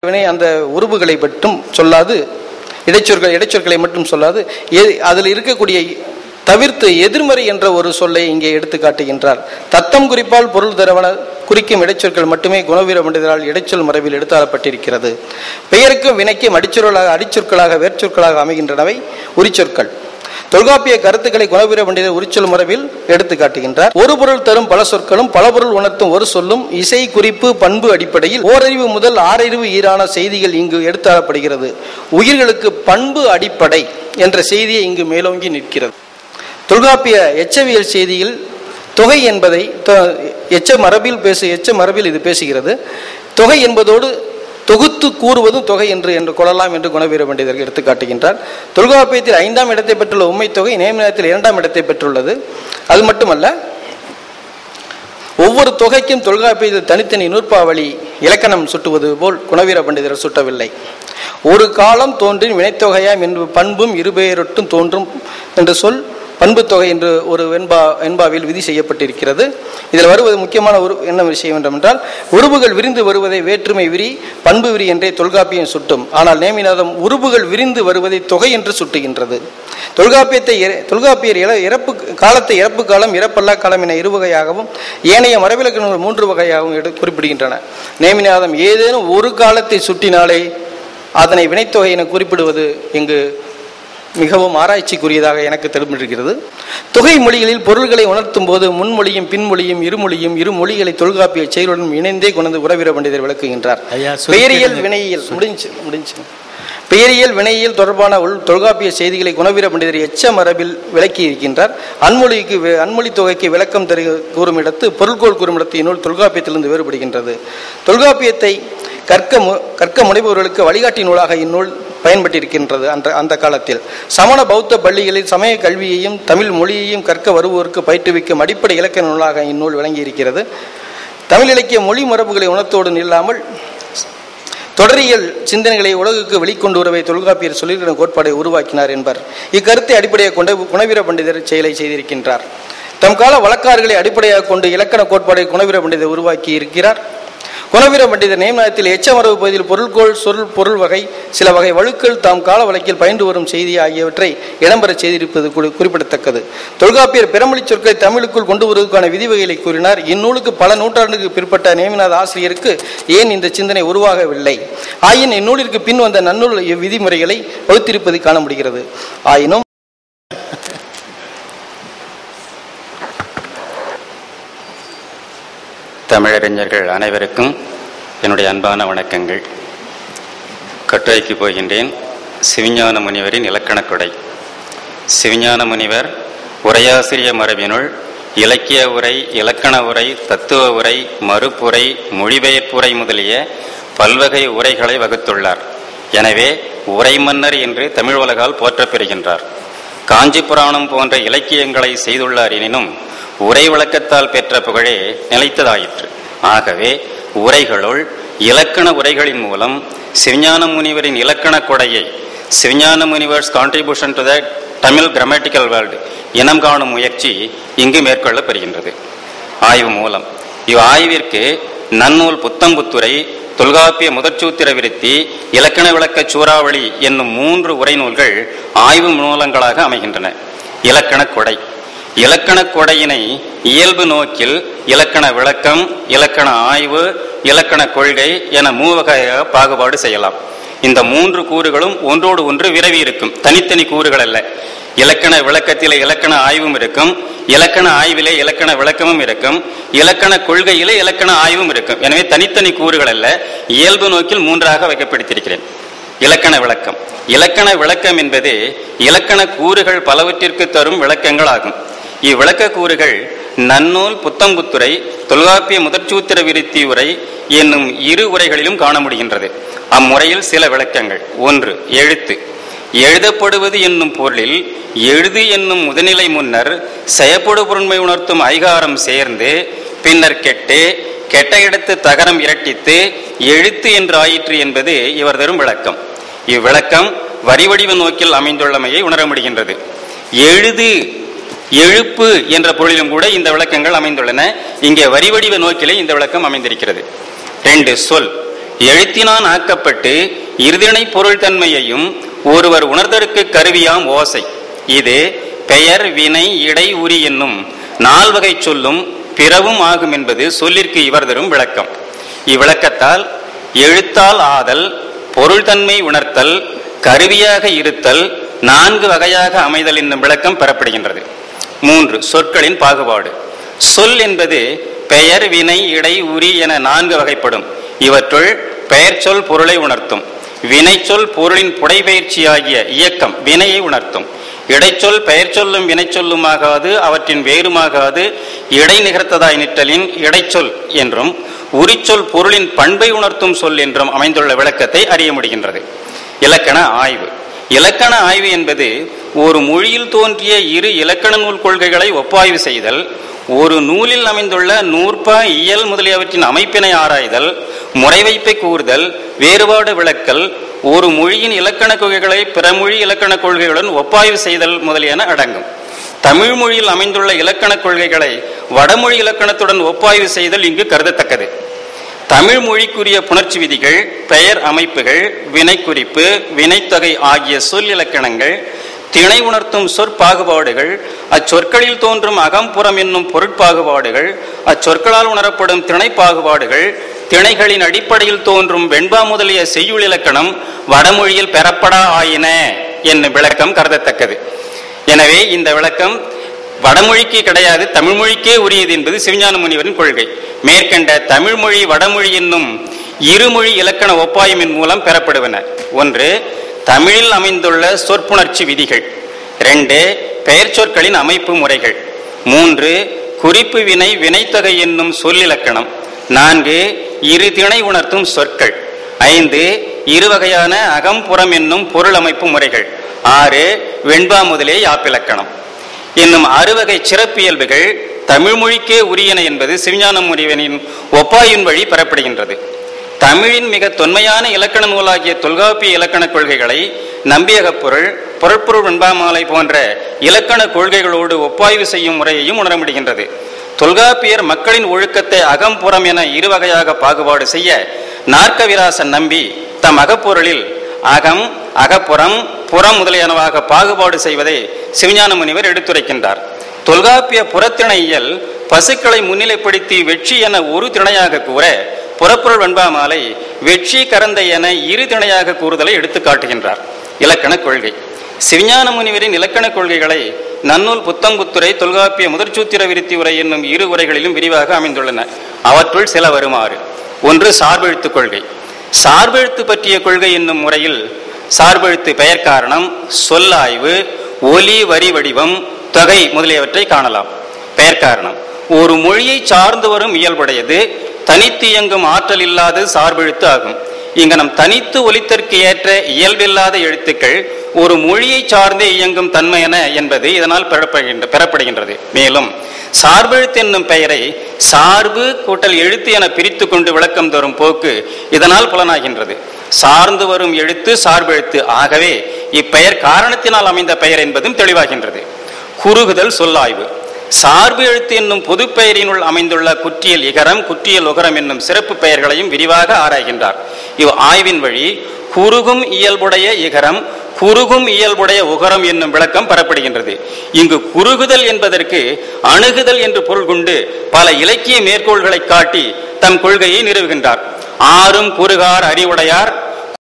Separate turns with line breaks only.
அந்த உருவுகளை மட்டும் சொல்லாது, இடைச்சொற்களை மட்டும் சொல்லாது, அதில் இருக்கக்கூடிய தவிர்த்து எதிர்மறை என்ற ஒரு சொல்லை இங்கே எடுத்து காட்டுகின்றார். தத்தம் குறிப்பால் பொருள் தரவன குறிக்கும் இடைச்சொற்கள் மட்டுமே குணவீர பண்டிதரால் இடைச்சொல் மரபில் எடுத்தாளப்பட்டிருக்கிறது. பெயருக்கும் வினைக்கும் அடிச்சொற்களாக வேர்ச்சொற்களாக அமைகின்றனவை உரிச்சொற்கள். தொல்காப்பிய கருத்துக்களை குணவீர பண்டிதர் உரிச்சொல் மரபில் எடுத்து காட்டுகின்றார். ஒரு பொருள் தரும் பல சொற்களும் பல பொருள் உணர்த்தும் ஒரு சொல்லும் இசை குறிப்பு பண்பு அடிப்படையில் ஓரறிவு முதல் ஆறறிவு ஈரான செய்திகள் இங்கு எடுத்தாளப்படுகிறது. உயிர்களுக்கு பண்பு அடிப்படை என்ற செய்தியை இங்கு மேலோங்கி நிற்கிறது. தொல்காப்பிய எச்சவியல் செய்தியில் தொகை என்பதை எச்ச மரபில் இது பேசுகிறது. தொகை என்பதோடு தொகுத்து கூறுவதும் தொகை என்று கொள்ளலாம் என்று குணவீர பண்டிதர் எடுத்து காட்டுகின்றார். தொல்காப்பியத்தில் 5ஆம் இடத்தை பெற்றுள்ள உண்மை தொகை நேமினத்தில் 2ஆம் இடத்தை பெற்றுள்ளது. அது மட்டுமல்ல, ஒவ்வொரு தொகைக்கும் தொல்காப்பியத்தில் தனித்தனி நூற்பாவளி இலக்கணம் சுட்டுவது போல் குணவீர பண்டிதர் சுட்டவில்லை. ஒரு காலம் தோன்றின் வினைத்தொகையாம் என்று பண்பும் இருபெயரொட்டும் தோன்றும் என்ற சொல் பண்பு தொகை என்று ஒரு வெண்பாவில் விதி செய்யப்பட்டிருக்கிறது. இதில் வருவது முக்கியமான என்ன விஷயம் என்றால், உருபுகள் விரிந்து வருவதை வேற்றுமை விரி பண்பு விரி என்றே தொல்காப்பியம் சுட்டும். ஆனால் நேமிநாதம் உருபுகள் விரிந்து வருவதை தொகை என்று சுட்டுகின்றது. தொல்காப்பியர் இறப்பு காலம் இறப்பல்லா காலம் என 2 வகையாகவும் ஏனைய மரபிலக்கணங்கள் 3 வகையாகவும் குறிப்பிடுகின்றன. நேமிநாதம் ஏதேனும் ஒரு காலத்தை சுட்டினாலே அதனை வினைத்தொகை என குறிப்பிடுவது இங்கு மிகவும் ஆராய்ச்சிக்குரியதாக எனக்கு தெரிந்திருக்கிறது. தொகை மொழிகளில் பொருள்களை உணர்த்தும் போது முன்மொழியும் பின்மொழியும் இருமொழியும் இரு மொழிகளை தொல்காப்பிய செயலுடன் இணைந்தே கொண்டு குணவீர பண்டிதர் விளக்குகின்றார். பெயரியல் வினையியல் தொடர்பான தொல்காப்பிய செய்திகளை குணவீர பண்டிதர் எச்ச மரபில் விளக்கி இருக்கின்றார். அன்மொழி தொகைக்கு விளக்கம் கூறும் இடத்து பொருள்கோள் கூறும் இடத்து இந்நூல் தொல்காப்பியத்திலிருந்து வேறுபடுகின்றது. தொல்காப்பியத்தை கற்க முனைபவர்களுக்கு வழிகாட்டி நூலாக இந்நூல் பயன்பட்டிருக்கின்றது. அந்த காலத்தில் சமண பௌத்த பள்ளிகளில் சமய கல்வியையும் தமிழ் மொழியையும் கற்க வருவோருக்கு பயிற்றுவிக்கும் அடிப்படை இலக்கண நூலாக இந்நூல் விளங்கி இருக்கிறது. தமிழ் இலக்கிய மொழி மரபுகளை உணர்த்தோடு நில்லாமல் தொடரியல் சிந்தனைகளை உலகுக்கு வெளிக்கொண்டு வரவை தொல்காப்பியர் சொல்லியிருக்கிற கோட்பாடை உருவாக்கினார் என்பர். இக்கருத்தை அடிப்படையாக கொண்ட குணவீர பண்டிதர் செயலை செய்திருக்கின்றார். தம் கால வழக்காறுகளை அடிப்படையாக கொண்டு இலக்கண கோட்பாடை குணவீர பண்டிதர் உருவாக்கி இருக்கிறார். குணவீர பண்டிதர் நேமத்தில் எச்ச மரபு பகுதியில் பொருள்கோள் பொருள் வகை சில வகை வழுக்கள் தாம் கால வழக்கில் பயின்று வரும் செய்தி ஆகியவற்றை இடம்பெற செய்திருப்பது குறிப்பிடத்தக்கது. தொல்காப்பியர் பிறமொழி சொற்களை தமிழுக்குள் கொண்டு வருவதற்கான விதிவகைகளை கூறினார். இந்நூலுக்கு பல நூற்றாண்டுக்கு பிற்பட்ட நேமிநாத ஆசிரியருக்கு ஏன் இந்த சிந்தனை உருவாகவில்லை? ஆயின் இந்நூலிற்கு பின் வந்த நன்னூல் விதிமுறைகளை வகுத்திருப்பதை காண முடிகிறது. ஆயினும்
தமிழறிஞர்கள் அனைவருக்கும் என்னுடைய அன்பான வணக்கங்கள். கட்டுரைக்கு போகின்றேன். சிவஞான முனிவரின் இலக்கணக் கொடை. சிவஞான முனிவர் உரையாசிரிய மரபினுள் இலக்கிய உரை, இலக்கண உரை, தத்துவ உரை, மறுப்புரை, மொழிபெயர்ப்புரை முதலிய பல்வகை உரைகளை வகுத்துள்ளார். எனவே உரை மன்னர் என்று தமிழ் உலகால் போற்றப்பெறுகின்றார். காஞ்சி புராணம் போன்ற இலக்கியங்களை செய்துள்ளார். எனினும் உரை விளக்கத்தால் பெற்ற புகழே நிலைத்ததாயிற்று. ஆகவே உரைகளுள் இலக்கண உரைகளின் மூலம் சிவஞான முனிவரின் இலக்கண கொடையை, Sivagnana Munivar's contribution to the Tamil grammatical world இனம் காணும் முயற்சி இங்கு மேற்கொள்ளப்படுகின்றது. ஆய்வு மூலம் இவ்வாய்விற்கு நன்னூல் புத்தம்புத்துரை, தொல்காப்பிய முதற்சூத்திர விருத்தி, இலக்கண விளக்க சூறாவளி என்னும் 3 உரை நூல்கள் ஆய்வு மூலங்களாக அமைகின்றன. இலக்கண கொடை. இலக்கண கொடையினை இயல்பு நோக்கில் இலக்கண விளக்கம், இலக்கண ஆய்வு, இலக்கண கொள்கை என 3 வகையாக பாகுபாடு செய்யலாம். இந்த 3 கூறுகளும் ஒன்றோடு ஒன்று விரவி இருக்கும். தனித்தனி கூறுகள் அல்ல. இலக்கண விளக்கத்திலே இலக்கண ஆய்வும் இருக்கும், இலக்கண ஆய்விலே இலக்கண விளக்கமும் இருக்கும், இலக்கண கொள்கையிலே இலக்கண ஆய்வும் இருக்கும். எனவே தனித்தனி கூறுகள் அல்ல, இயல்பு நோக்கில் 3ஆக வைக்கப்படுத்தியிருக்கிறேன். இலக்கண விளக்கம். இலக்கண விளக்கம் என்பது இலக்கண கூறுகள் பலவற்றிற்கு தரும் விளக்கங்கள் ஆகும். இவ்விளக்க கூறுகள் நன்னூல் புத்தம்புத்துரை, தொல்காப்பிய முதற்சூத்திர விருத்தி உரை என்னும் 2 உரைகளிலும் காண முடிகின்றது. அம்முறையில் சில விளக்கங்கள். 1. எழுத்து. எழுதப்படுவது என்னும் பொருளில் எழுது என்னும் முதநிலை முன்னர் செயப்படு பொருண்மை உணர்த்தும் ஐகாரம் சேர்ந்து பின்னர் கெட்ட இடத்து தகரம் இரட்டித்து எழுத்து என்று ஆயிற்று என்பது இவர் தரும் விளக்கம். இவ்விளக்கம் வரிவடிவ நோக்கில் அமைந்துள்ளமையை உணர முடிகின்றது. எழுப்பு என்ற பொருளிலும் கூட இந்த விளக்கங்கள் அமைந்துள்ளன. இங்கே வரிவடிவ நோக்கிலே இந்த விளக்கம் அமைந்திருக்கிறது. 2. சொல். எழுத்தினான் ஆக்கப்பட்டு இருதிணை பொருள் தன்மையையும் ஒருவர் உணர்தற்கு கருவியாம் ஓசை. இது பெயர் வினை இடை உரி என்னும் நால்வகை சொல்லும் பிறவும் ஆகும் என்பது சொல்லிற்கு இவர் தரும் விளக்கம். இவ்விளக்கத்தால் எழுத்தால் ஆதல், பொருள் தன்மை உணர்த்தல், கருவியாக இருத்தல், 4 வகையாக அமைதல் என்னும் விளக்கம் பெறப்படுகின்றது. 3. சொற்களின் பாகுபாடு. சொல் என்பது பெயர் வினை இடை உரி என 4 வகைப்படும். இவற்றுள் பெயர் சொல் பொருளை உணர்த்தும், வினைச்சொல் பொருளின் புடைபெயர்ச்சியாகிய இயக்கம் வினையை உணர்த்தும், இடைச்சொல் பெயர் சொல்லும் வினை சொல்லுமாகாது அவற்றின் வேறுமாகாது இடை நிகர்த்ததாய் நிற்றலின் இடைச்சொல் என்றும், உரிச்சொல் பொருளின் பண்பை உணர்த்தும் சொல் என்றும் அமைந்துள்ள விளக்கத்தை அறிய முடிகின்றது. இலக்கண ஆய்வு. இலக்கண ஆய்வு என்பது ஒரு மொழியில் தோன்றிய இரு இலக்கண நூல் கொள்கைகளை ஒப்பாய்வு செய்தல், ஒரு நூலில் அமைந்துள்ள நூற்பா இயல் முதலியவற்றின் அமைப்பினை ஆராய்தல், முறைவைப்பை கூறுதல், வேறுபாடு விளக்கல், ஒரு மொழியின் இலக்கண கொள்கைகளை பிற மொழி இலக்கண கொள்கைகளுடன் ஒப்பாய்வு செய்தல் முதலியன அடங்கும். தமிழ் மொழியில் அமைந்துள்ள இலக்கண கொள்கைகளை வடமொழி இலக்கணத்துடன் ஒப்பாய்வு செய்தல் இங்கு கருதத்தக்கது. தமிழ் மொழிக்குரிய புணர்ச்சி விதிகள், பெயர் அமைப்புகள், வினைக்குறிப்பு, வினைத்தொகை ஆகிய சொல் இலக்கணங்கள், திணை உணர்த்தும் சொற்பாகுபாடுகள், அச்சொற்களில் தோன்றும் அகம்புறம் என்னும் பொருட்பாகுபாடுகள், அச்சொற்களால் உணரப்படும் திணை பாகுபாடுகள், திணைகளின் அடிப்படையில் தோன்றும் வெண்பா முதலிய செய்யுள் இலக்கணம் வடமொழியில் பெறப்படா ஆயின என்னும் விளக்கம் கருதத்தக்கது. எனவே இந்த விளக்கம் வடமொழிக்கு கிடையாது, தமிழ் மொழிக்கே உரியது என்பது சிவஞான முனிவரின் கொள்கை. மேற்கண்ட தமிழ் மொழி வடமொழி என்னும் இருமொழி இலக்கண ஒப்பாய்வின் மூலம் பெறப்படுவன. 1. தமிழில் அமைந்துள்ள சொற்புணர்ச்சி விதிகள். 2. பெயர் சொற்களின் அமைப்பு முறைகள். 3. குறிப்பு வினை வினைத்தொகை என்னும் சொல்லிலக்கணம். 4. இரு திணை உணர்த்தும் சொற்கள். 5. இருவகையான அகம்புறம் என்னும் பொருள் அமைப்பு முறைகள். 6. வெண்பா முதலே யாப்பிலக்கணம் என்னும் 6 வகை சிறப்பியல்புகள் தமிழ் மொழிக்கே உரியன என்பது சிவஞான முனிவனின் ஒப்பாயின் வழி பெறப்படுகின்றது. தமிழின் மிக தொன்மையான இலக்கண நூலாகிய தொல்காப்பிய இலக்கண கொள்கைகளை நம்பியகப்பொருள், பொருட்பொருள் வெண்பாமாலை போன்ற இலக்கண கொள்கைகளோடு ஒப்பாய்வு செய்யும் முறையையும் உணர முடிகின்றது. தொல்காப்பியர் மக்களின் ஒழுக்கத்தை அகம்புறம் என 2 வகையாக பாகுபாடு செய்ய நாற்கவிராசன் நம்பி தம் அகப்பொருளில் அகம், அகப்புறம், புறம் முதலியனவாக பாகுபாடு செய்வதை சிவஞான முனிவர் எடுத்துரைக்கின்றார். தொல்காப்பிய புறத்திணையியல் பசுக்களை முன்னிலைப்படுத்தி வெற்றி என ஒரு திணையாக கூற, புறப்பொருள் வெண்பாமாலை வெற்றி கரந்தை என 2 திணையாக கூறுதலை எடுத்து காட்டுகின்றார். இலக்கண கொள்கை. சிவஞான முனிவரின் இலக்கண கொள்கைகளை நன்னூல் புத்தம்புத்துறை, தொல்காப்பிய முதற்சூத்திர விருத்தி உரை என்னும் 2 உரைகளிலும் விரிவாக அமைந்துள்ளன. அவற்றுள் சில வருமாறு. 1. சார்பெழுத்து கொள்கை. சார்பெழுத்து பற்றிய கொள்கை என்னும் முறையில் சார்பெழுத்து பெயர் காரணம், சொல்லாய்வு, ஒலி வரி வடிவம், தொகை முதலியவற்றை காணலாம். பெயர் காரணம் ஒரு மொழியை சார்ந்து வரும் இயல்புடையது, தனித்து இயங்கும் ஆற்றல் இல்லாத சார்பெழுத்து ஆகும். இங்கனம் தனித்து ஒலித்தற்கு ஏற்ற இயல்பில்லாத எழுத்துக்கள் ஒரு மொழியை சார்ந்தே இயங்கும் தன்மையென என்பது இதனால் பெறப்படுகின்றது. மேலும் சார்பெழுத்து என்னும் பெயரை சார்பு கூட்டல் எழுத்து என பிரித்து கொண்டு விளக்கம் தரும் போக்கு இதனால் புலனாகின்றது. சார்ந்து வரும் எழுத்து சார்பெழுத்து. ஆகவே இப்பெயர் காரணத்தினால் அமைந்த பெயர் என்பதும் தெளிவாகின்றது. குறுகுதல் சொல்லாய்வு. சார்பு எழுத்து என்னும் பொது பெயரினுள் அமைந்துள்ள குற்றியல் இகரம், குற்றியல் உகரம் என்னும் சிறப்பு பெயர்களையும் விரிவாக ஆராய்கின்றார். இவ் ஆய்வின் வழி குறுகும் இயல்புடைய இகரம், குறுகும் இயல்புடைய உகரம் என்னும் விளக்கம் பெறப்படுகின்றது. இங்கு குறுகுதல் என்பதற்கு அணுகுதல் என்று பொருள் கொண்டு பல இலக்கிய மேற்கோள்களை காட்டி தம் கொள்கையை நிறுவுகின்றார். ஆறும் குறுகார் அறிவுடையார்,